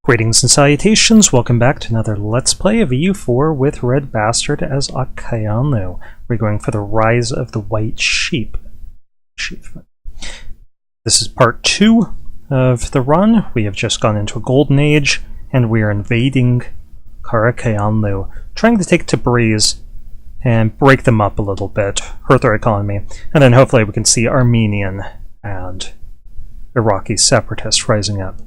Greetings and salutations, welcome back to another Let's Play of EU4 with RedBstrd as Aq Qoyunlu. We're going for the Rise of the White Sheep. This is part 2 of the run. We have just gone into a golden age, and we are invading Qara Qoyunlu, trying to take Tabriz and break them up a little bit, hurt their economy, and then hopefully we can see Armenian and Iraqi separatists rising up.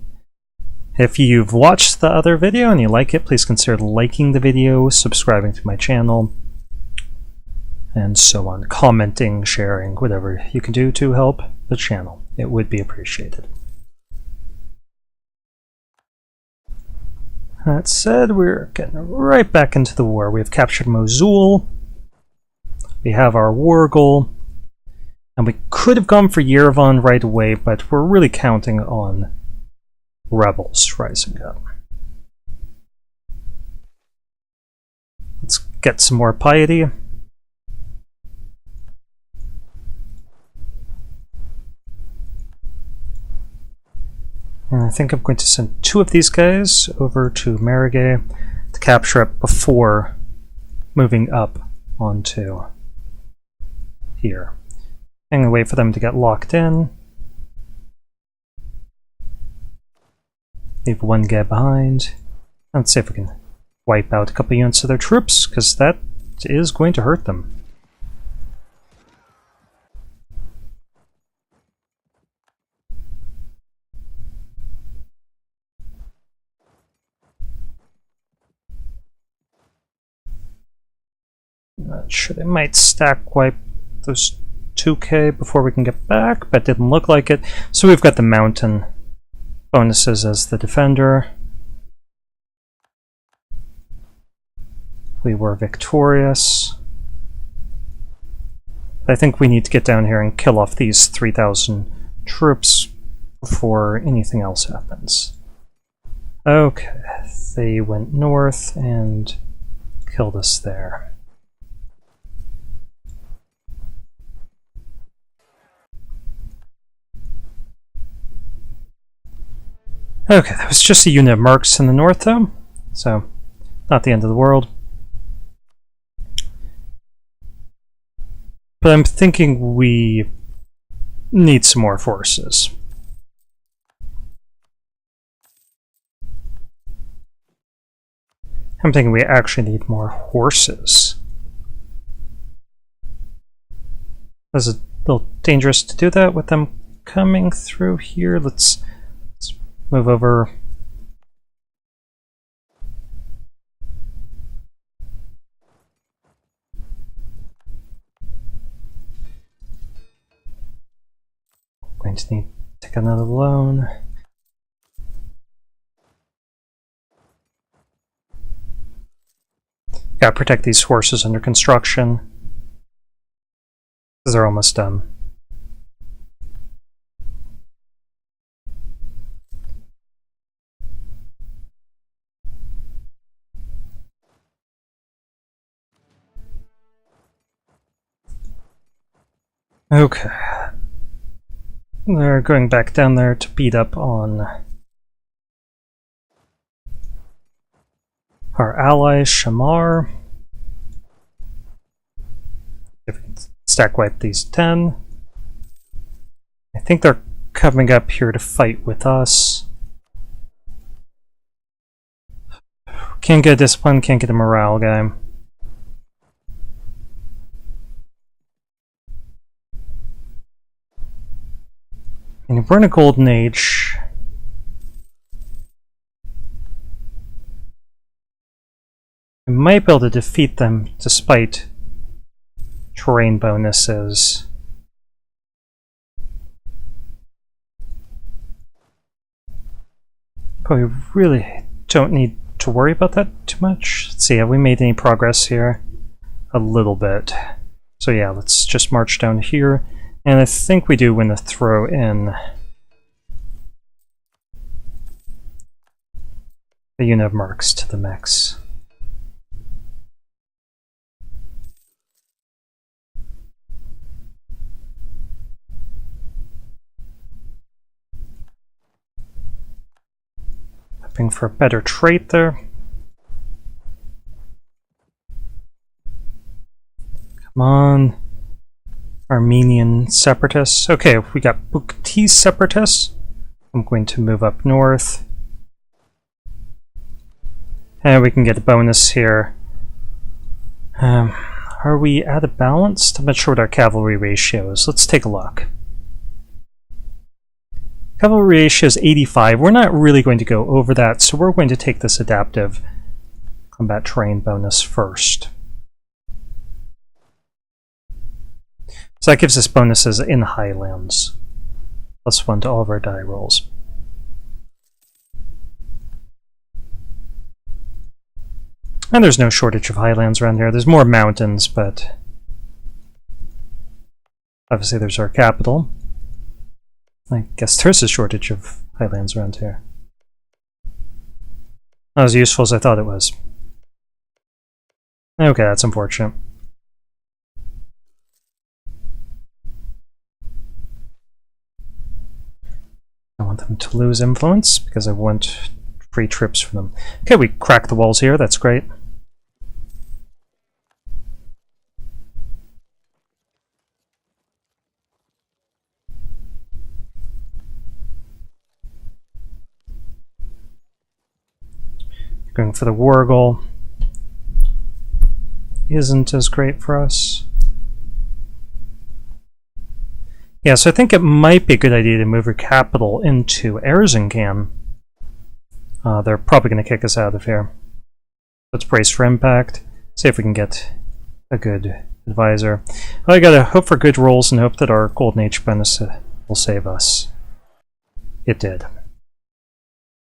If you've watched the other video and you like it, please consider liking the video, subscribing to my channel, and so on. Commenting, sharing, whatever you can do to help the channel. It would be appreciated. That said, we're getting right back into the war. We have captured Mosul, we have our war goal, and we could have gone for Yerevan right away, but we're really counting on rebels rising up. Let's get some more piety. And I think I'm going to send 2 of these guys over to Marigay to capture it before moving up onto here. I'm going to wait for them to get locked in. Leave 1 guy behind. Let's see if we can wipe out a couple units of their troops, because that is going to hurt them. Not sure, they might stack wipe those 2k before we can get back, but didn't look like it. So we've got the mountain bonuses as the defender. We were victorious. I think we need to get down here and kill off these 3,000 troops before anything else happens. Okay, they went north and killed us there. Okay, that was just a unit of mercs in the north, though, so not the end of the world. But I'm thinking we need some more forces. I'm thinking we actually need more horses. It's a little dangerous to do that with them coming through here. Let's move over. Going to need to take another loan. Gotta protect these horses under construction, because they're almost done. Okay. They're going back down there to beat up on our ally, Shamar. If we can stack wipe these 10. I think they're coming up here to fight with us. Can't get a discipline, can't get a morale guy. And we're in a golden age. We might be able to defeat them despite terrain bonuses. But we really don't need to worry about that too much. Let's see, have we made any progress here? A little bit. So yeah, let's just march down here. And I think we do want to throw in a unit of mercs to the mix. hoping for a better trait there. Come on. Armenian separatists. Okay, we got Bukti separatists. I'm going to move up north. And we can get a bonus here. Are we out of balance? I'm not sure what our cavalry ratio is. Let's take a look. Cavalry ratio is 85. We're not really going to go over that, so we're going to take this adaptive combat terrain bonus first. So that gives us bonuses in the Highlands. +1 to all of our die rolls. And there's no shortage of highlands around here. There's more mountains, but obviously there's our capital. I guess there's a shortage of highlands around here. Not as useful as I thought it was. Okay, that's unfortunate. I want them to lose influence because I want free trips from them. Okay, we cracked the walls here. That's great. Going for the war goal isn't as great for us. Yeah, so I think it might be a good idea to move our capital into Erzincan. They're probably going to kick us out of here. Let's brace for impact. See if we can get a good advisor. Well, I gotta hope for good rolls and hope that our Golden Age bonus will save us. It did.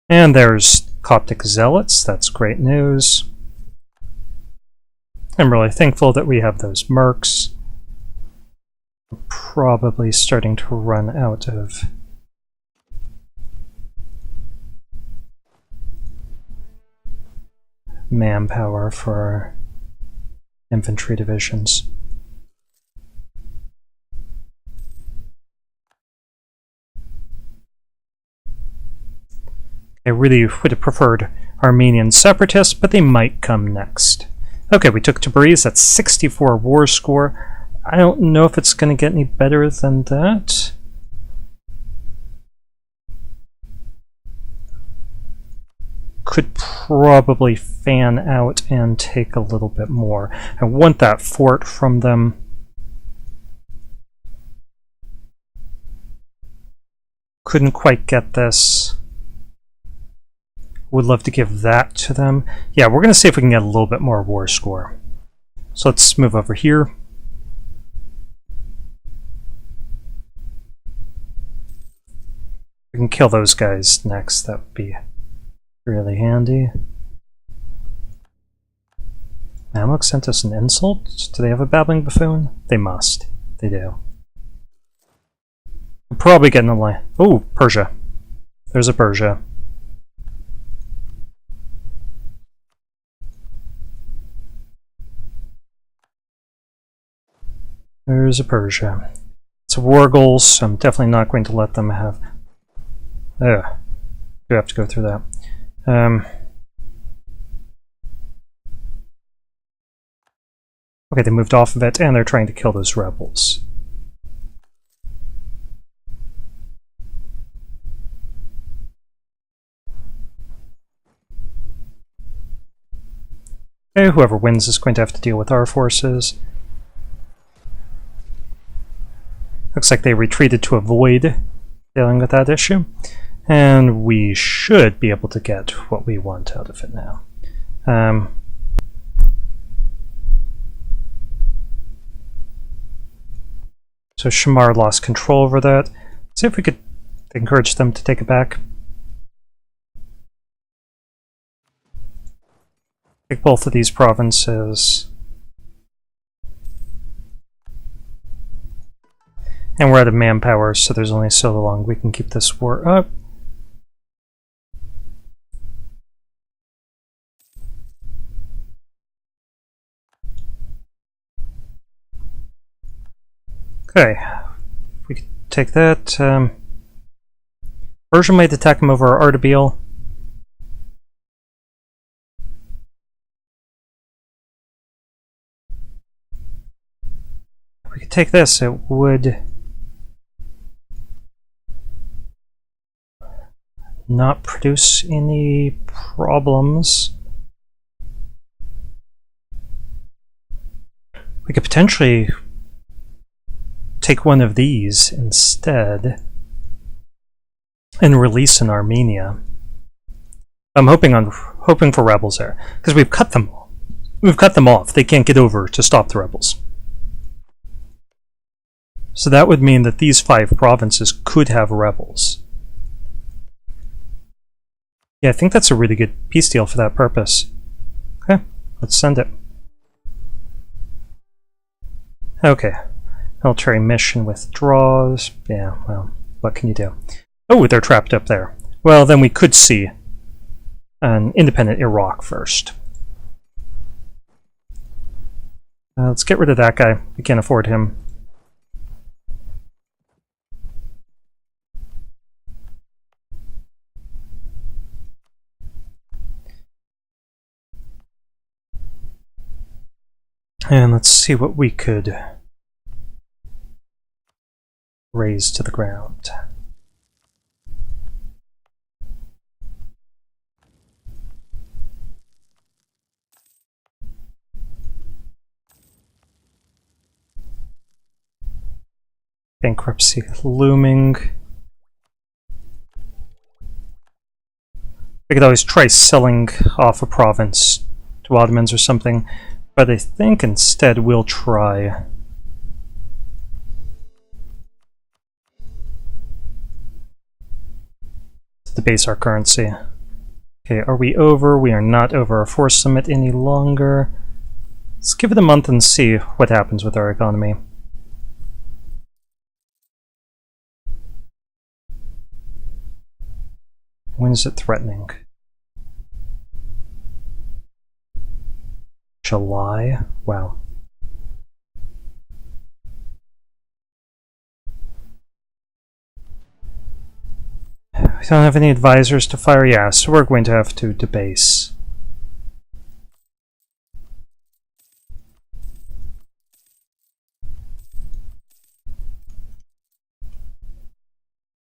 And there's Coptic Zealots. That's great news. I'm really thankful that we have those mercs. We're probably starting to run out of manpower for our infantry divisions. I really would have preferred Armenian separatists, but they might come next. Okay, we took Tabriz. That's 64 war score. I don't know if it's going to get any better than that. Could probably fan out and take a little bit more. I want that fort from them. Couldn't quite get this. Would love to give that to them. Yeah, we're going to see if we can get a little bit more war score. So let's move over here. We can kill those guys next. That would be really handy. Mamluk sent us an insult? Do they have a babbling buffoon? They must. They do. We're probably getting a line. Oh, Persia. There's a Persia. There's a Persia. It's a war goal, so I'm definitely not going to let them have... Ugh. Do have to go through that. Okay, they moved off of it, and they're trying to kill those rebels. Okay, whoever wins is going to have to deal with our forces. Looks like they retreated to avoid dealing with that issue. And we should be able to get what we want out of it now. So Shamar lost control over that. Let's see if we could encourage them to take it back. Take both of these provinces. And we're out of manpower, so there's only so long we can keep this war up. Okay, we could take that. Persia might attack him over Ardabil. we could take this. It would not produce any problems. We could potentially take one of these instead and release in Armenia. I'm hoping for rebels there, because we've cut them off. They can't get over to stop the rebels. So that would mean that these 5 provinces could have rebels. Yeah, I think that's a really good peace deal for that purpose. Okay, let's send it. Okay, military mission withdraws. Yeah, well, what can you do? Oh, they're trapped up there. Well, then we could see an independent Iraq first. Let's get rid of that guy. We can't afford him. And let's see what we could raise to the ground. Bankruptcy looming. I could always try selling off a province to Ottomans or something, but I think instead we'll try to debase our currency. Okay, are we over? We are not over our force limit any longer. Let's give it a month and see what happens with our economy. When is it threatening? July? Wow. We don't have any advisors to fire? Yeah, so we're going to have to debase.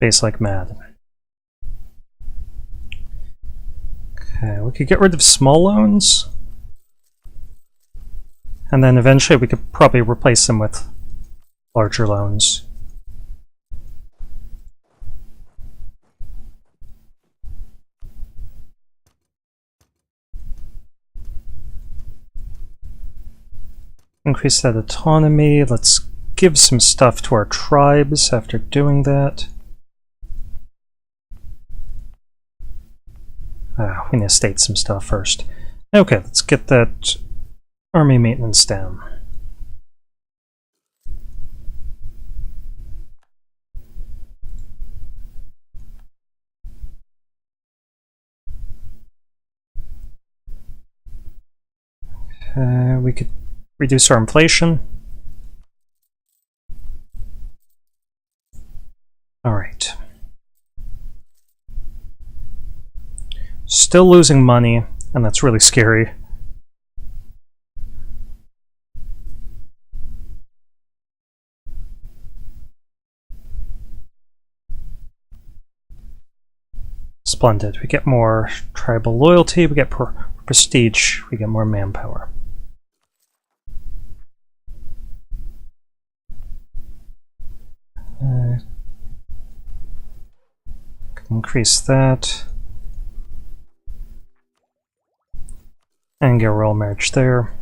Base like mad. Okay, we could get rid of small loans. And then eventually we could probably replace them with larger loans. Increase that autonomy. Let's give some stuff to our tribes after doing that. We need to state some stuff first. Okay, let's get that army maintenance down. We could reduce our inflation. Alright. Still losing money, and that's really scary. Splendid. We get more tribal loyalty, we get prestige, we get more manpower. Increase that. And get royal marriage there.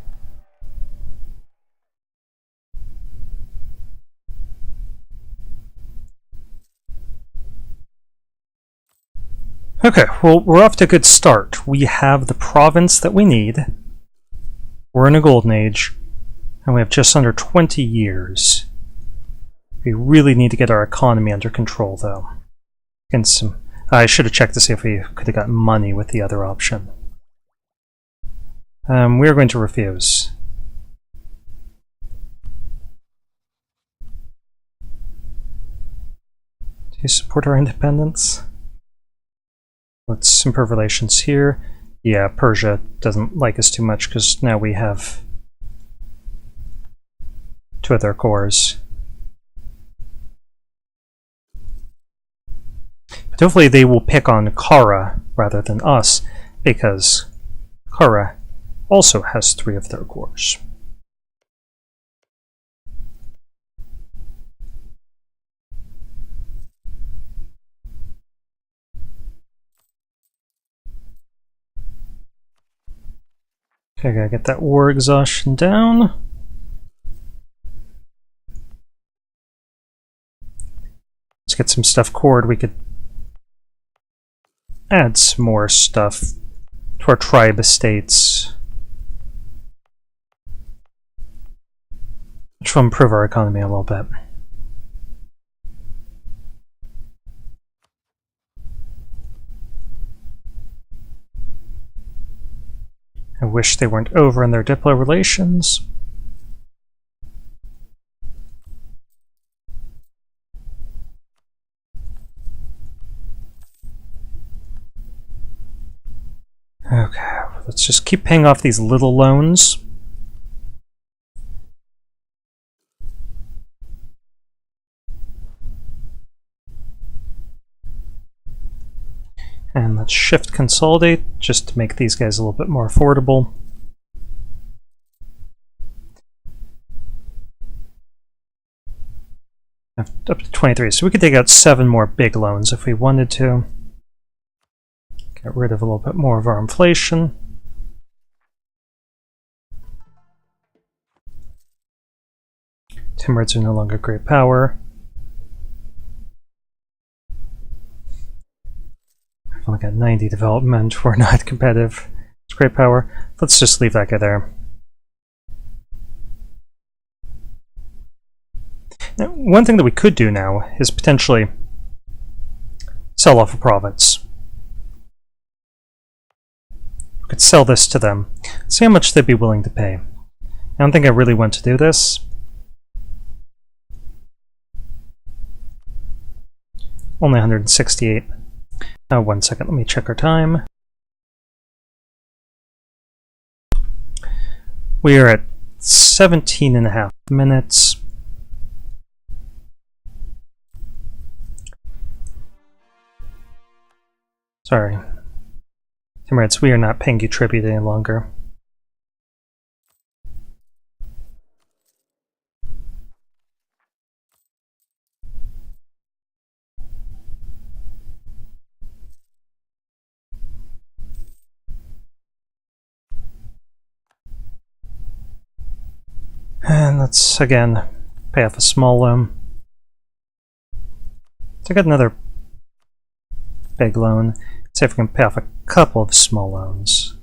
Okay, well, we're off to a good start. We have the province that we need. We're in a golden age, and we have just under 20 years. We really need to get our economy under control, though. And I should have checked to see if we could have gotten money with the other option. We're going to refuse. Do you support our independence? Let's improve relations here. Yeah, Persia doesn't like us too much because now we have 2 of their cores. But hopefully they will pick on Qara rather than us, because Qara also has 3 of their cores. Okay, gotta get that war exhaustion down. Let's get some stuff cored. We could add some more stuff to our tribe estates, which will improve our economy a little bit. I wish they weren't over in their diplo relations. Okay, let's just keep paying off these little loans. And let's shift consolidate just to make these guys a little bit more affordable. Up to 23, so we could take out 7 more big loans if we wanted to. Get rid of a little bit more of our inflation. Timurids are no longer great power. I've only got 90 development. We're not competitive. It's great power. Let's just leave that guy there. Now, one thing that we could do now is potentially sell off a province. We could sell this to them. See how much they'd be willing to pay. I don't think I really want to do this. Only 168. Oh, 1 second, let me check our time. We are at 17.5 minutes. Sorry. Timurids, we are not paying you tribute any longer. And let's, again, pay off a small loan. So I got another big loan. Let's see if we can pay off a couple of small loans.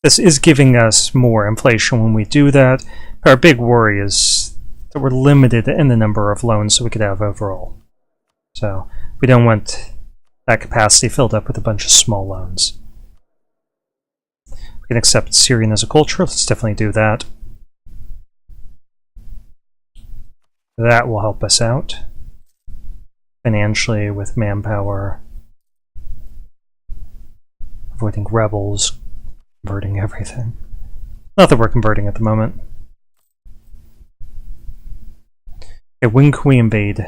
This is giving us more inflation when we do that, but our big worry is that we're limited in the number of loans that we could have overall. So we don't want that capacity filled up with a bunch of small loans. We can accept Syrian as a culture. Let's definitely do that. That will help us out financially with manpower, avoiding rebels, converting everything. Not that we're converting at the moment. Okay, when can we invade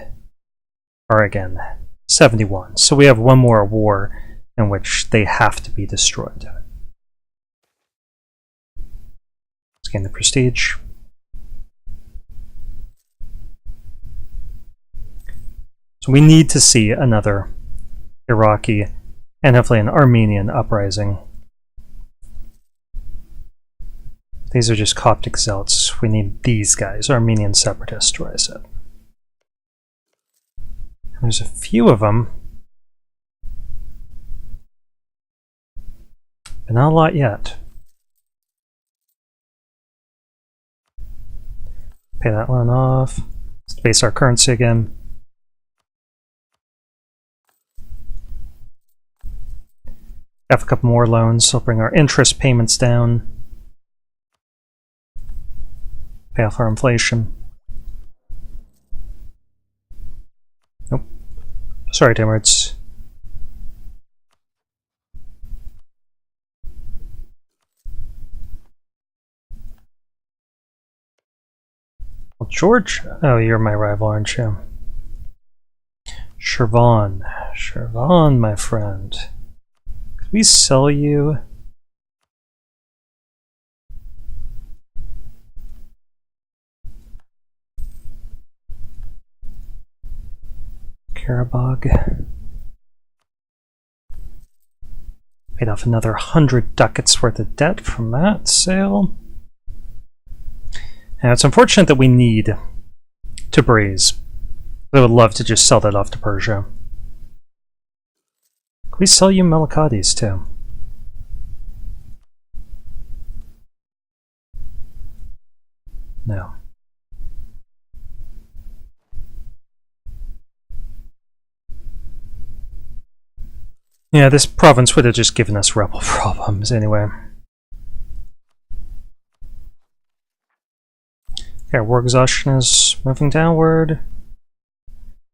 Oregon? 71. So we have one more war in which they have to be destroyed. Let's gain the prestige. So we need to see another Iraqi and hopefully an Armenian uprising. These are just Coptic zealots. We need these guys, Armenian separatists, to rise up. There's a few of them, but not a lot yet. Pay that one off. Let's base our currency again. Have a couple more loans, so we'll bring our interest payments down. Pay off our inflation. Nope. Sorry, Timurids. George? Oh, you're my rival, aren't you? Shirvan. Shirvan, my friend. Could we sell you? Karabag. Paid off another 100 ducats worth of debt from that sale. Now, it's unfortunate that we need Tabriz. I would love to just sell that off to Persia. Can we sell you Melikades too? No. Yeah, this province would have just given us rebel problems anyway. Okay, war exhaustion is moving downward.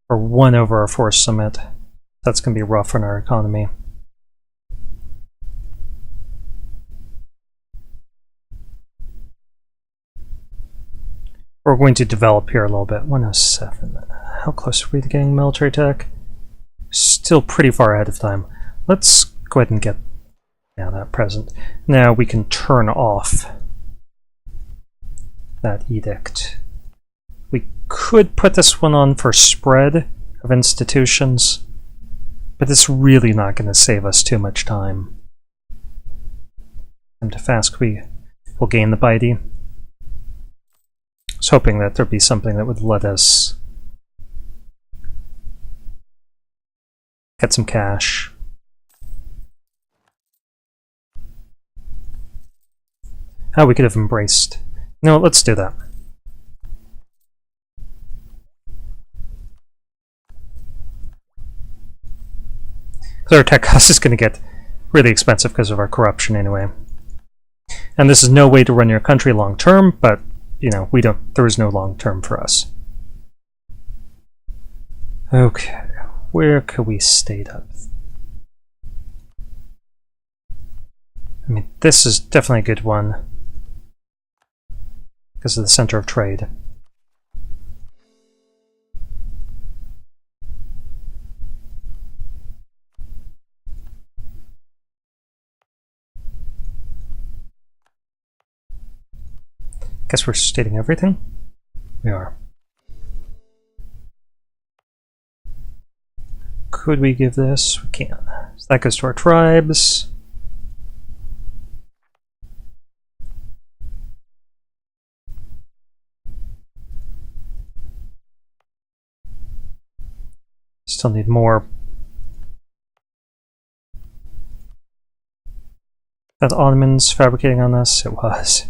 We're 1 over our force limit. That's going to be rough on our economy. We're going to develop here a little bit. 107. How close are we to getting military tech? Still pretty far ahead of time. Let's go ahead and get that present. Now we can turn off that edict. We could put this one on for spread of institutions, but it's really not going to save us too much time. And to fast, we will gain the piety. I was hoping that there'd be something that would let us get some cash. Oh, we could have embraced. No, let's do that. Because our tech cost is going to get really expensive because of our corruption anyway. And this is no way to run your country long term, but, you know, there is no long term for us. Okay, where could we state up? I mean, this is definitely a good one because of the center of trade. Guess we're stating everything? We are. Could we give this? We can. So that goes to our tribes. Still need more. That Ottomans fabricating on us? It was.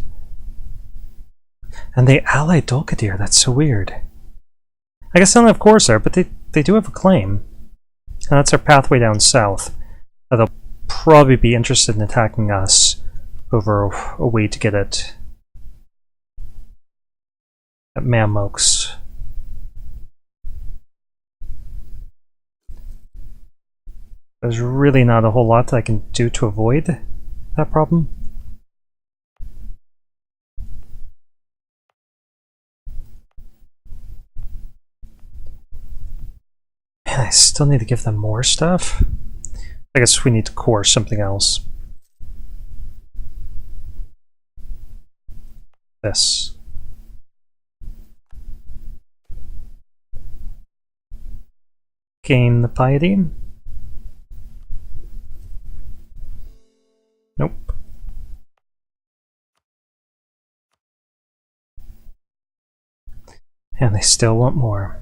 And they allied Dolkadir, that's so weird. I guess they don't have Corsair, but they do have a claim. And that's our pathway down south. They'll probably be interested in attacking us over a way to get it at Mamluks. There's really not a whole lot that I can do to avoid that problem. Man, I still need to give them more stuff. I guess we need to core something else. This. Gain the piety. Nope. And they still want more.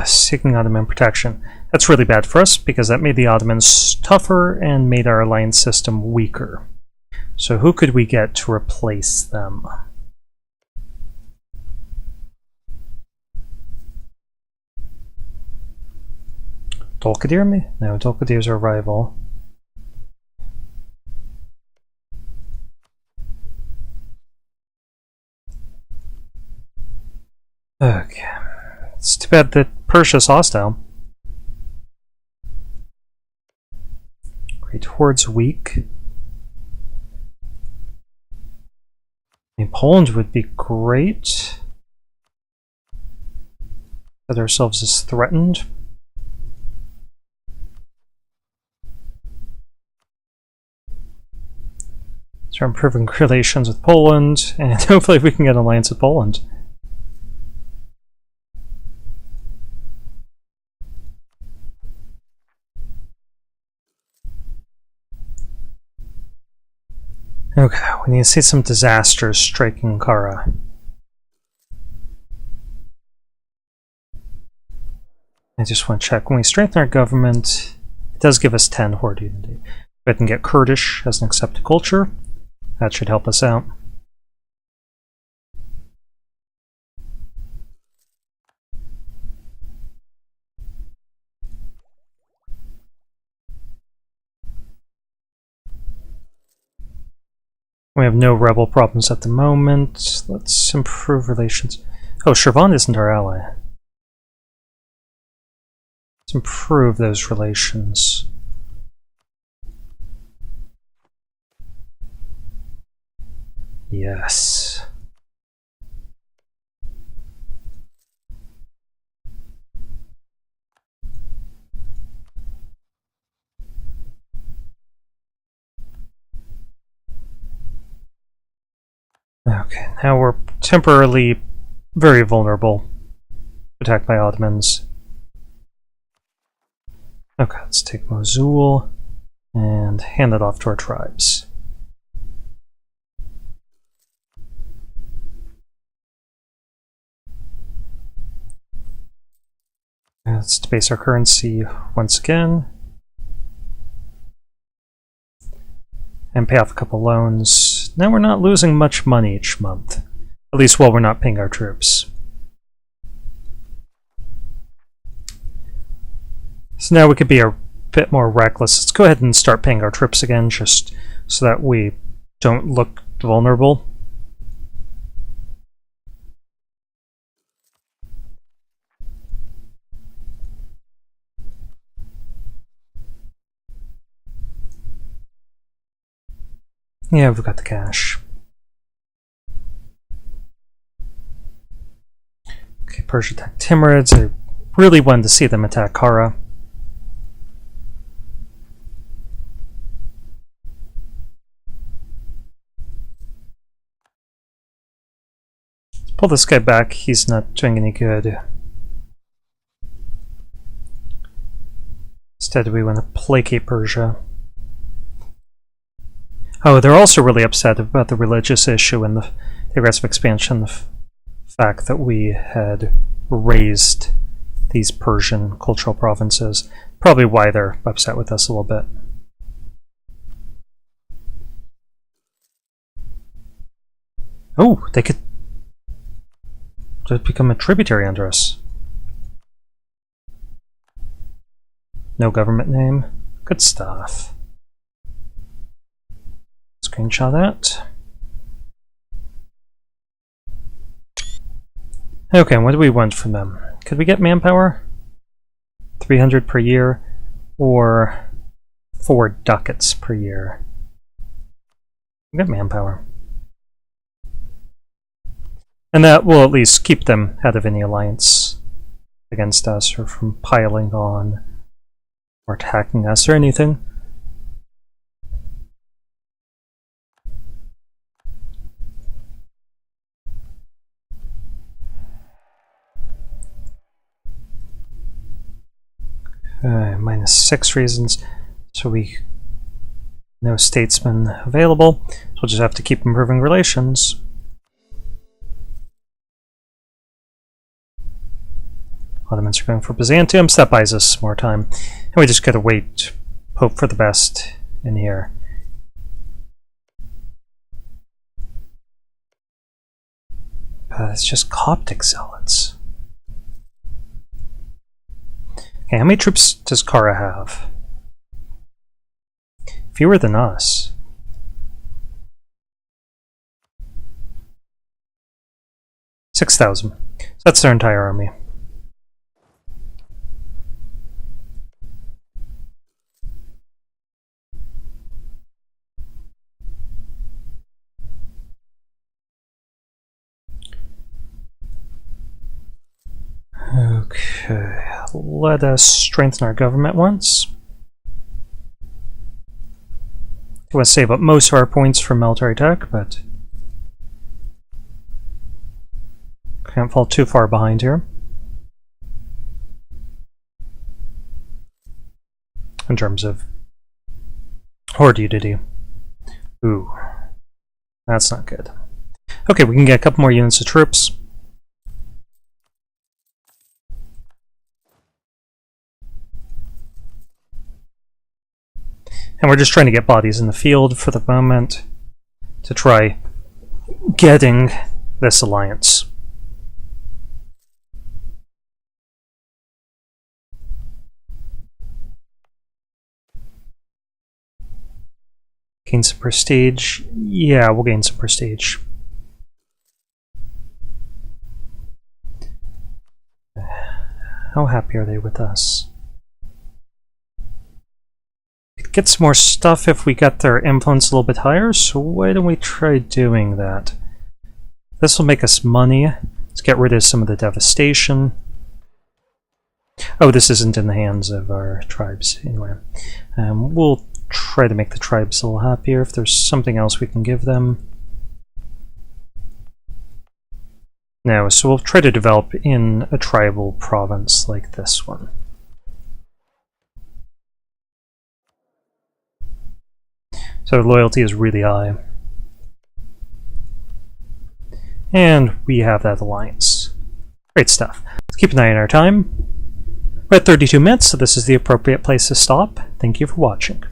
Seeking Ottoman protection. That's really bad for us because that made the Ottomans tougher and made our alliance system weaker. So who could we get to replace them? Dolkadir? No, Dolkadir's our rival. Okay. It's too bad that Persia's hostile. Great Horde's weak. I mean, Poland would be great. Set ourselves as threatened. Start improving relations with Poland, and hopefully we can get an alliance with Poland. Okay, we need to see some disasters striking Qara. I just want to check. When we strengthen our government, it does give us 10 Horde unity. We can get Kurdish as an accepted culture. That should help us out. We have no rebel problems at the moment. Let's improve relations. Oh, Shirvan isn't our ally. Let's improve those relations. Yes. Okay, now we're temporarily very vulnerable. Attacked by Ottomans. Okay, let's take Mosul and hand it off to our tribes. Let's debase our currency once again. And pay off a couple loans. Now we're not losing much money each month. At least while we're not paying our troops. So now we could be a bit more reckless. Let's go ahead and start paying our troops again, just so that we don't look vulnerable. Yeah, we've got the cash. Okay, Persia attacked Timurids. I really wanted to see them attack Qara. Let's pull this guy back. He's not doing any good. Instead, we want to placate Persia. Oh, they're also really upset about the religious issue and the aggressive expansion, the fact that we had raised these Persian cultural provinces. Probably why they're upset with us a little bit. Oh, they could become a tributary under us. No government name. Good stuff. Screenshot that. Okay, what do we want from them? Could we get manpower? 300 per year, or 4 ducats per year? We get manpower. And that will at least keep them out of any alliance against us, or from piling on, or attacking us, or anything. -6 reasons, so no statesmen available, so we'll just have to keep improving relations. Ottomans are going for Byzantium, so that buys us more time. And we just gotta wait, hope for the best in here. It's just Coptic zealots. Okay, how many troops does Qara have? Fewer than us. $6,000. So that's their entire army. let us strengthen our government once. I want to save up most of our points for military tech, but can't fall too far behind here. In terms of horde unity. Ooh, that's not good. Okay, we can get a couple more units of troops. And we're just trying to get bodies in the field for the moment to try getting this alliance. Gain some prestige. Yeah, we'll gain some prestige. How happy are they with us? We'd get some more stuff if we got their influence a little bit higher, so why don't we try doing that? This will make us money. Let's get rid of some of the devastation. Oh, this isn't in the hands of our tribes, anyway. We'll try to make the tribes a little happier if there's something else we can give them. No, so we'll try to develop in a tribal province like this one. So loyalty is really high. And we have that alliance. Great stuff. Let's keep an eye on our time. We're at 32 minutes, so this is the appropriate place to stop. Thank you for watching.